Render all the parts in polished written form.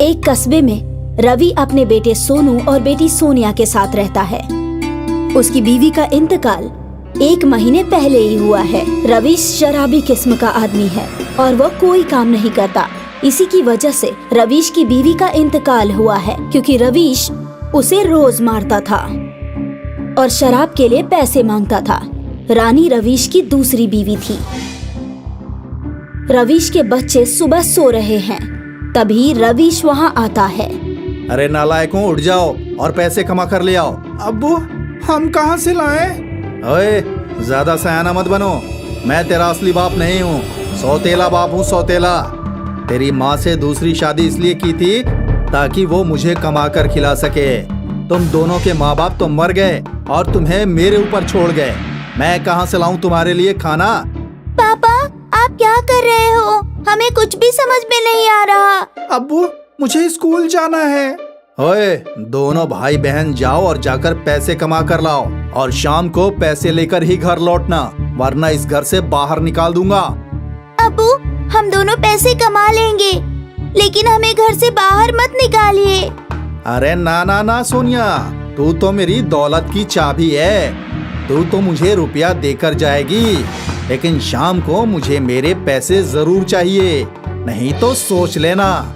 एक कस्बे में रवि अपने बेटे सोनू और बेटी सोनिया के साथ रहता है। उसकी बीवी का इंतकाल 1 महीने पहले ही हुआ है। रवीश शराबी किस्म का आदमी है और वो कोई काम नहीं करता। इसी की वजह से रवीश की बीवी का इंतकाल हुआ है, क्योंकि रवीश उसे रोज मारता था और शराब के लिए पैसे मांगता था। रानी रवीश की दूसरी बीवी थी। रवीश के बच्चे सुबह सो रहे हैं, तभी रवीश वहाँ आता है। अरे नालायकों, उठ जाओ और पैसे कमा कर ले आओ। अब्बू, हम कहाँ से लाएं? ओए, ज्यादा सयाना मत बनो। मैं तेरा असली बाप नहीं हूँ, सौतेला बाप हूँ, सौतेला। तेरी माँ से दूसरी शादी इसलिए की थी ताकि वो मुझे कमा कर खिला सके। तुम दोनों के माँ बाप तो मर गए और तुम्हें मेरे ऊपर छोड़ गए। मैं कहाँ से लाऊं तुम्हारे लिए खाना? पापा, आप क्या कर रहे हो? हमें कुछ भी समझ में नहीं आ रहा। अब्बू, मुझे स्कूल जाना है। ओए, दोनों भाई बहन जाओ और जाकर पैसे कमा कर लाओ और शाम को पैसे लेकर ही घर लौटना, वरना इस घर से बाहर निकाल दूंगा। अब्बू, हम दोनों पैसे कमा लेंगे, लेकिन हमें घर से बाहर मत निकालिए। अरे ना ना ना सोनिया, तू तो मेरी दौलत की चाबी है। तू तो मुझे रुपया देकर जाएगी, लेकिन शाम को मुझे मेरे पैसे जरूर चाहिए, नहीं तो सोच लेना।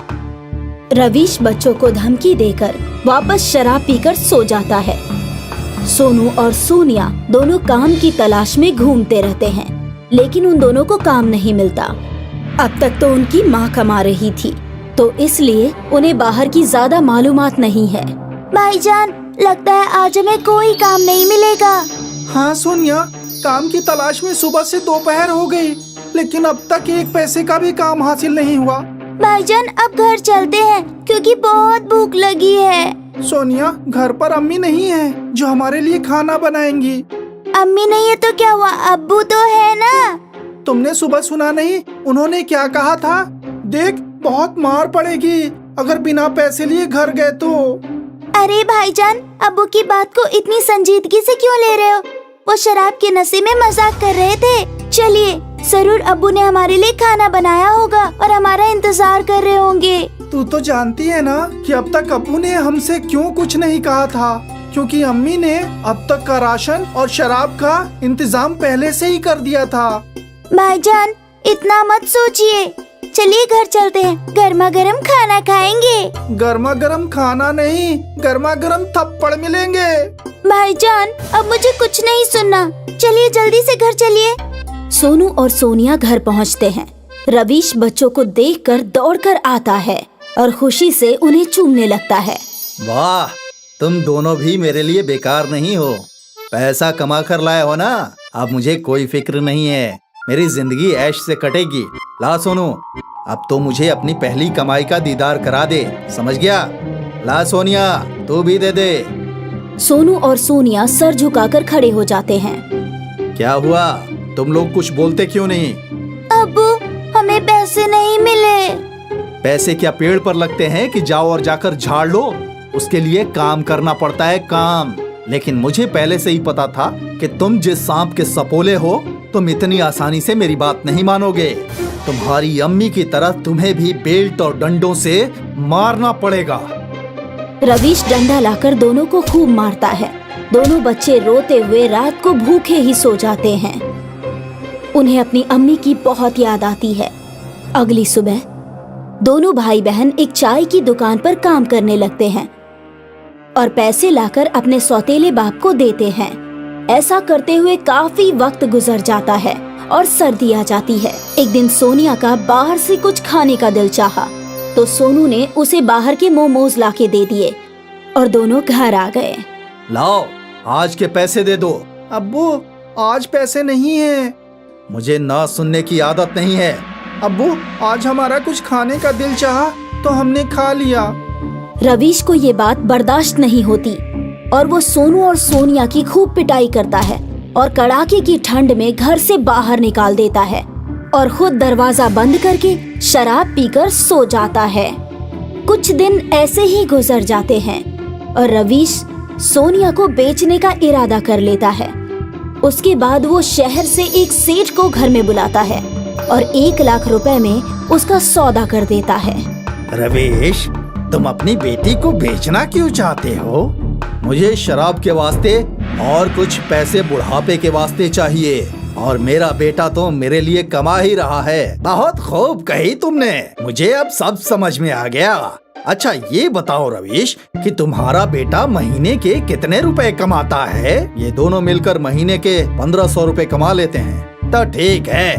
रवीश बच्चों को धमकी देकर वापस शराब पीकर सो जाता है। सोनू और सोनिया दोनों काम की तलाश में घूमते रहते हैं, लेकिन उन दोनों को काम नहीं मिलता। अब तक तो उनकी माँ कमा रही थी, तो इसलिए उन्हें बाहर की ज्यादा मालूमात नहीं है। भाईजान, लगता है आज हमें कोई काम नहीं मिलेगा। हाँ सोनिया, काम की तलाश में सुबह से दोपहर हो गई, लेकिन अब तक 1 पैसे का भी काम हासिल नहीं हुआ। भाईजान, अब घर चलते हैं क्योंकि बहुत भूख लगी है। सोनिया, घर पर अम्मी नहीं है जो हमारे लिए खाना बनाएंगी। अम्मी नहीं है तो क्या हुआ, अब्बू तो है ना। तुमने सुबह सुना नहीं उन्होंने क्या कहा था? देख, बहुत मार पड़ेगी अगर बिना पैसे लिए घर गए तो। अरे भाईजान, अब्बू की बात को इतनी संजीदगी से क्यों ले रहे हो? वो शराब के नशे में मजाक कर रहे थे। चलिए, जरूर अब्बू ने हमारे लिए खाना बनाया होगा और हमारा इंतजार कर रहे होंगे। तू तो जानती है ना कि अब तक अब्बू ने हमसे क्यों कुछ नहीं कहा था, क्योंकि अम्मी ने अब तक का राशन और शराब का इंतजाम पहले से ही कर दिया था। भाईजान, इतना मत सोचिए, चलिए घर चलते हैं, गर्मा गर्म खाना खाएंगे। गर्मा गर्म खाना नहीं, गर्मा गर्म थप्पड़ मिलेंगे। भाईजान, अब मुझे कुछ नहीं सुनना, चलिए जल्दी से घर चलिए। सोनू और सोनिया घर पहुंचते हैं। रवीश बच्चों को देखकर दौड़कर आता है और खुशी से उन्हें चूमने लगता है। वाह, तुम दोनों भी मेरे लिए बेकार नहीं हो। पैसा कमा कर लाए हो ना, अब मुझे कोई फिक्र नहीं है। मेरी जिंदगी ऐश से कटेगी। ला सोनू, अब तो मुझे अपनी पहली कमाई का दीदार करा दे, समझ गया? ला सोनिया, तू भी दे दे। सोनू और सोनिया सर झुकाकर खड़े हो जाते हैं। क्या हुआ, तुम लोग कुछ बोलते क्यों नहीं? अब्बू, हमें पैसे नहीं मिले। पैसे क्या पेड़ पर लगते हैं कि जाओ और जाकर झाड़ लो? उसके लिए काम करना पड़ता है, काम। लेकिन मुझे पहले से ही पता था कि तुम जिस सांप के सपोले हो, तुम इतनी आसानी से मेरी बात नहीं मानोगे। तुम्हारी अम्मी की तरह तुम्हें भी बेल्ट और डंडों से मारना पड़ेगा। रवीश डंडा लाकर दोनों को खूब मारता है। दोनों बच्चे रोते हुए रात को भूखे ही सो जाते हैं। उन्हें अपनी अम्मी की बहुत याद आती है। अगली सुबह दोनों भाई बहन एक चाय की दुकान पर काम करने लगते हैं और पैसे लाकर अपने सौतेले बाप को देते हैं। ऐसा करते हुए काफी वक्त गुजर जाता है और सर्दी आ जाती है। एक दिन सोनिया का बाहर से कुछ खाने का दिल चाहा, तो सोनू ने उसे बाहर के मोमोज लाके दे दिए और दोनों घर आ गए। लाओ, आज के पैसे दे दो। अब्बू, आज पैसे नहीं है। मुझे ना सुनने की आदत नहीं है। अब्बू, आज हमारा कुछ खाने का दिल चाहा तो हमने खा लिया। रवीश को ये बात बर्दाश्त नहीं होती और वो सोनू और सोनिया की खूब पिटाई करता है और कड़ाके की ठंड में घर से बाहर निकाल देता है और खुद दरवाजा बंद करके शराब पीकर सो जाता है। कुछ दिन ऐसे ही गुजर जाते हैं और रवीश सोनिया को बेचने का इरादा कर लेता है। उसके बाद वो शहर से एक सेठ को घर में बुलाता है और 1 लाख रुपए में उसका सौदा कर देता है। रवीश, तुम अपनी बेटी को बेचना क्यों चाहते हो? मुझे शराब के वास्ते और कुछ पैसे बुढ़ापे के वास्ते चाहिए, और मेरा बेटा तो मेरे लिए कमा ही रहा है। बहुत खूब कही तुमने, मुझे अब सब समझ में आ गया। अच्छा ये बताओ रवीश कि तुम्हारा बेटा महीने के कितने रुपए कमाता है? ये दोनों मिलकर महीने के 1500 रुपए कमा लेते हैं। तो ठीक है,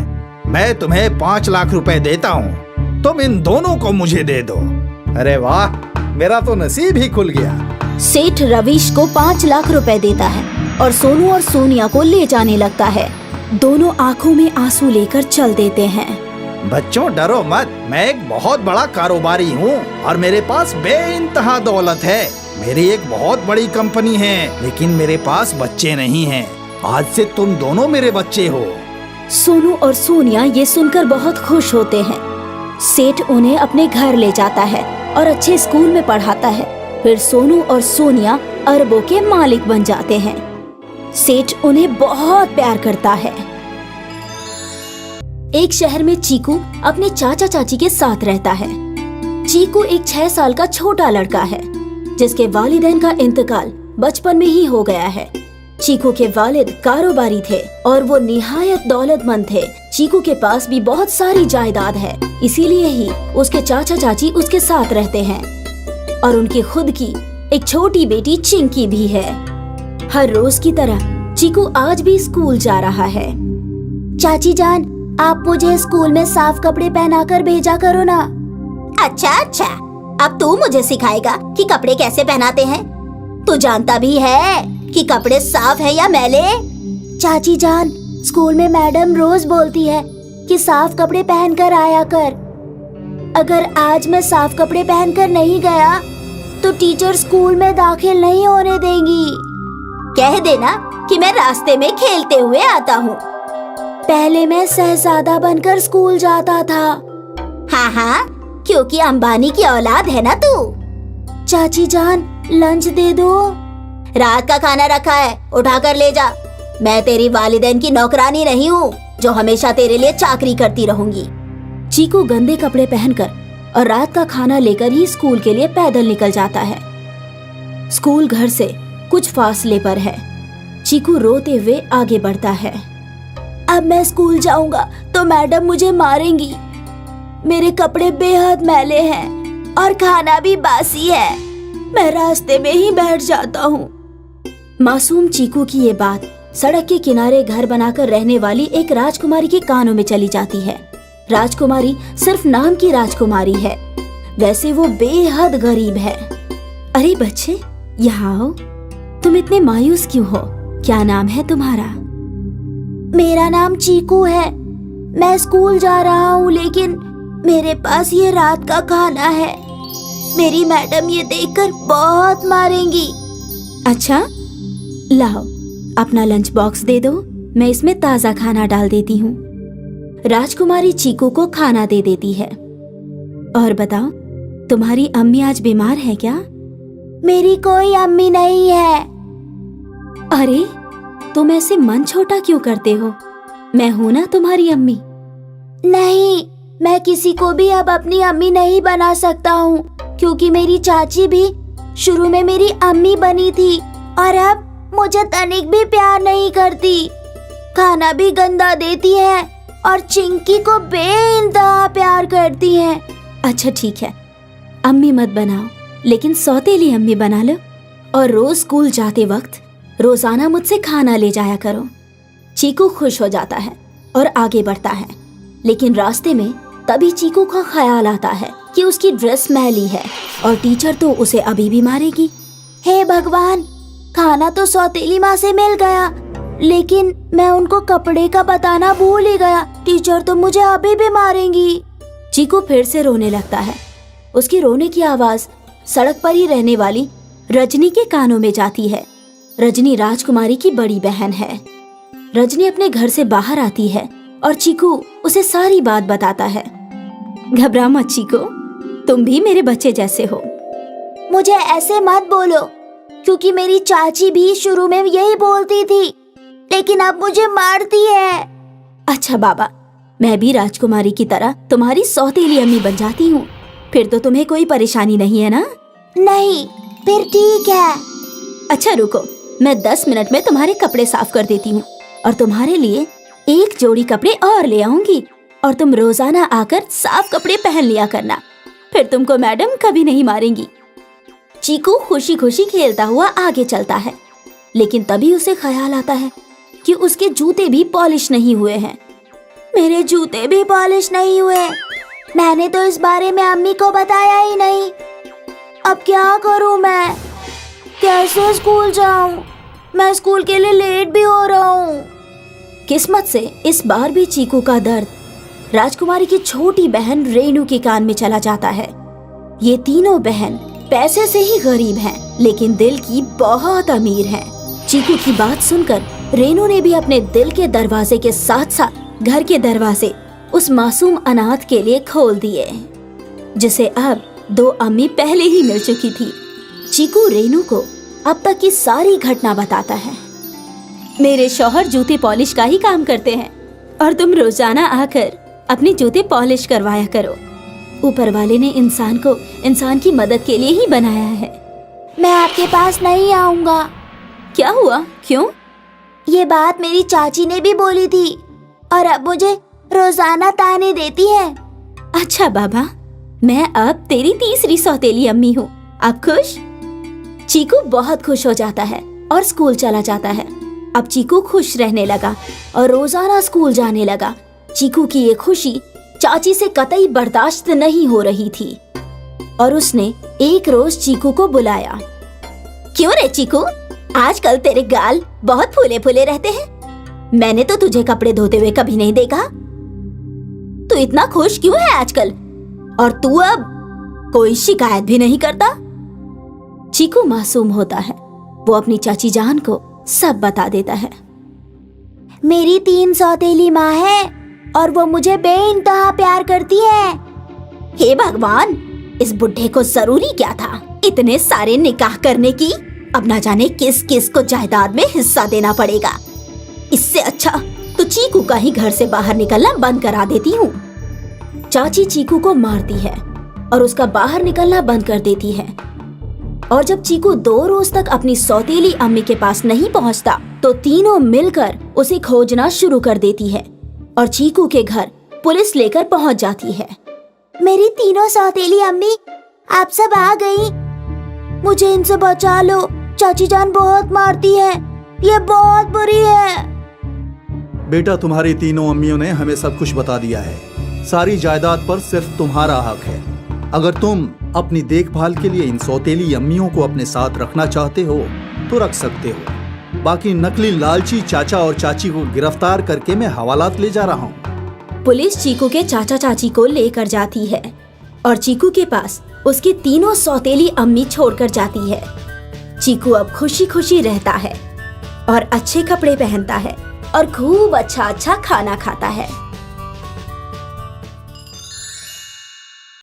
मैं तुम्हें 5 लाख रुपए देता हूँ, तुम इन दोनों को मुझे दे दो। अरे वाह, मेरा तो नसीब ही खुल गया। सेठ रवीश को 5 लाख रुपए देता है और सोनू और सोनिया को ले जाने लगता है। दोनों आंखों में आंसू लेकर चल देते हैं। बच्चों डरो मत, मैं एक बहुत बड़ा कारोबारी हूँ और मेरे पास बेइंतहा दौलत है। मेरी एक बहुत बड़ी कंपनी है, लेकिन मेरे पास बच्चे नहीं हैं। आज से तुम दोनों मेरे बच्चे हो। सोनू और सोनिया ये सुनकर बहुत खुश होते हैं। सेठ उन्हें अपने घर ले जाता है और अच्छे स्कूल में पढ़ाता है। फिर सोनू और सोनिया अरबों के मालिक बन जाते हैं। सेठ उन्हें बहुत प्यार करता है। एक शहर में चीकू अपने चाचा चाची के साथ रहता है। चीकू एक 6 साल का छोटा लड़का है, जिसके वालिदैन का इंतकाल बचपन में ही हो गया है। चीकू के वालिद कारोबारी थे और वो निहायत दौलतमंद थे। चीकू के पास भी बहुत सारी जायदाद है, इसीलिए ही उसके चाचा चाची उसके साथ रहते हैं। और उनकी खुद की एक छोटी बेटी चिंकी भी है। हर रोज की तरह चीकू आज भी स्कूल जा रहा है। चाची जान, आप मुझे स्कूल में साफ कपड़े पहनाकर भेजा करो ना। अच्छा अच्छा, अब तू मुझे सिखाएगा कि कपड़े कैसे पहनाते हैं। तू जानता भी है कि कपड़े साफ है या मैले। चाची जान, स्कूल में मैडम रोज बोलती है कि साफ कपड़े पहनकर आया कर। अगर आज मैं साफ कपड़े पहनकर नहीं गया तो टीचर स्कूल में दाखिल नहीं होने देंगी। कह देना कि मैं रास्ते में खेलते हुए आता हूँ। पहले मैं शहजादा बनकर स्कूल जाता था। हाँ हाँ, क्योंकि अंबानी की औलाद है ना तू। चाची जान, लंच दे दो। रात का खाना रखा है, उठा कर ले जा। मैं तेरी वालिदैन की नौकरानी नहीं हूँ जो हमेशा तेरे लिए चाकरी करती रहूंगी। चीकू गंदे कपड़े पहनकर और रात का खाना लेकर ही स्कूल के लिए पैदल निकल जाता है। स्कूल घर से कुछ फासले पर है। चीकू रोते हुए आगे बढ़ता है। अब मैं स्कूल जाऊंगा तो मैडम मुझे मारेंगी। मेरे कपड़े बेहद मैले हैं और खाना भी बासी है। मैं रास्ते में ही बैठ जाता हूँ। मासूम चीकू की ये बात सड़क के किनारे घर बनाकर रहने वाली एक राजकुमारी के कानों में चली जाती है। राजकुमारी सिर्फ नाम की राजकुमारी है, वैसे वो बेहद गरीब है। अरे बच्चे, यहाँ आओ। तुम इतने मायूस क्यों हो? क्या नाम है तुम्हारा? मेरा नाम चीकू है। मैं स्कूल जा रहा हूँ, लेकिन मेरे पास ये रात का खाना है। मेरी मैडम ये देखकर बहुत मारेंगी। अच्छा, लाओ अपना लंच बॉक्स दे दो, मैं इसमें ताज़ा खाना डाल देती हूँ। राजकुमारी चीकू को खाना दे देती है। और बताओ, तुम्हारी अम्मी आज बीमार है क्या? मेरी कोई अम्मी नहीं है। अरे, तुम ऐसे मन छोटा क्यों करते हो? मैं हूं ना तुम्हारी अम्मी। नहीं, मैं किसी को भी अब अपनी अम्मी नहीं बना सकता हूँ, क्योंकि मेरी चाची भी शुरू में मेरी अम्मी बनी थी और अब मुझे तनिक भी प्यार नहीं करती। खाना भी गंदा देती है और चिंकी को बेइंतहा प्यार करती है। अच्छा ठीक है, अम्मी मत बनाओ, लेकिन सौतेली अम्मी बना लो और रोज स्कूल जाते वक्त रोजाना मुझसे खाना ले जाया करो। चीकू खुश हो जाता है और आगे बढ़ता है, लेकिन रास्ते में तभी चीकू का ख्याल आता है कि उसकी ड्रेस मैली है और टीचर तो उसे अभी भी मारेगी। हे भगवान, खाना तो सौतेली माँ से मिल गया, लेकिन मैं उनको कपड़े का बताना भूल ही गया। टीचर तो मुझे अभी भी मारेंगी। चीकू फिर से रोने लगता है। उसकी रोने की आवाज सड़क पर ही रहने वाली रजनी के कानों में जाती है। रजनी राजकुमारी की बड़ी बहन है। रजनी अपने घर से बाहर आती है और चीकू उसे सारी बात बताता है। घबरा मत चीकू, तुम भी मेरे बच्चे जैसे हो। मुझे ऐसे मत बोलो, क्योंकि मेरी चाची भी शुरू में यही बोलती थी, लेकिन अब मुझे मारती है। अच्छा बाबा, मैं भी राजकुमारी की तरह तुम्हारी सौतेली अम्मी बन जाती हूँ, फिर तो तुम्हें कोई परेशानी नहीं है ना? नहीं, फिर ठीक है। अच्छा रुको, मैं 10 मिनट में तुम्हारे कपड़े साफ कर देती हूँ और तुम्हारे लिए एक जोड़ी कपड़े और ले आऊंगी और तुम रोजाना आकर साफ कपड़े पहन लिया करना, फिर तुमको मैडम कभी नहीं मारेंगी। चीकू खुशी खुशी खेलता हुआ आगे चलता है, लेकिन तभी उसे ख्याल आता है कि उसके जूते भी पॉलिश नहीं हुए हैं। मेरे जूते भी पॉलिश नहीं हुए। मैंने तो इस बारे में अम्मी को बताया ही नहीं। अब क्या करूं मैं? कैसे स्कूल जाऊं? मैं स्कूल के लिए लेट भी हो रहा हूं। किस्मत से इस बार भी चीकू का दर्द राजकुमारी की छोटी बहन रेनू के कान में चला जाता है। ये तीनों बहन पैसे से ही गरीब हैं, लेकिन दिल की बहुत अमीर हैं। चीकू की बात सुनकर रेनू ने भी अपने दिल के दरवाजे के साथ साथ घर के दरवाजे उस मासूम अनाथ के लिए खोल दिए, जिसे अब 2 अम्मी पहले ही मिल चुकी थी। चीकू रेनू को अब तक की सारी घटना बताता है। मेरे शौहर जूते पॉलिश का ही काम करते हैं और तुम रोजाना आकर अपने जूते पॉलिश करवाया करो। ऊपर वाले ने इंसान को इंसान की मदद के लिए ही बनाया है। मैं आपके पास नहीं आऊंगा। क्या हुआ? क्यों? ये बात मेरी चाची ने भी बोली थी और अब मुझे रोजाना ताने देती है। अच्छा बाबा, मैं अब तेरी तीसरी सौतेली अम्मी हूँ। आप खुश? चीकू बहुत खुश हो जाता है और स्कूल चला जाता है। अब चीकू खुश रहने लगा और रोजाना स्कूल जाने लगा। चीकू की ये खुशी चाची से कतई बर्दाश्त नहीं हो रही थी और उसने एक रोज चीकू को बुलाया। क्यों रे चीकू, आजकल तेरे गाल बहुत फूले फूले रहते हैं। मैंने तो तुझे कपड़े धोते हुए कभी नहीं देखा। तू इतना खुश क्यों है आजकल? और तू अब कोई शिकायत भी नहीं करता? चीकू मासूम होता है। वो अपनी चाची जान को सब बता देता है। मेरी 3 सौतेली माँ है और वो मुझे बेइंतहा प्यार करती है। हे भगवान, इस बुढ़े को जरूरी क्या था इतने सारे निकाह करने की? अब ना जाने किस किस को जायदाद में हिस्सा देना पड़ेगा। इससे अच्छा तो चीकू का ही घर से बाहर निकलना बंद करा देती हूँ। चाची चीकू को मारती है और उसका बाहर निकलना बंद कर देती है। और जब चीकू 2 रोज तक अपनी सौतेली अम्मी के पास नहीं पहुंचता, तो तीनों मिलकर उसे खोजना शुरू कर देती है और चीकू के घर पुलिस लेकर पहुंच जाती है। मेरी तीनों सौतेली अम्मी आप सब आ गई। मुझे इनसे बचा लो। चाची जान बहुत मारती है, ये बहुत बुरी है। बेटा, तुम्हारी तीनों अम्मियों ने हमें सब कुछ बता दिया है। सारी जायदाद पर सिर्फ तुम्हारा हक है। अगर तुम अपनी देखभाल के लिए इन सौतेली अम्मियों को अपने साथ रखना चाहते हो तो रख सकते हो। बाकी नकली लालची चाचा और चाची को गिरफ्तार करके मैं हवालात ले जा रहा हूँ। पुलिस चीकू के चाचा चाची को लेकर जाती है और चीकू के पास उसकी तीनों सौतेली अम्मी छोड़कर जाती है। चीकू अब खुशी खुशी रहता है और अच्छे कपड़े पहनता है और खूब अच्छा अच्छा खाना खाता है।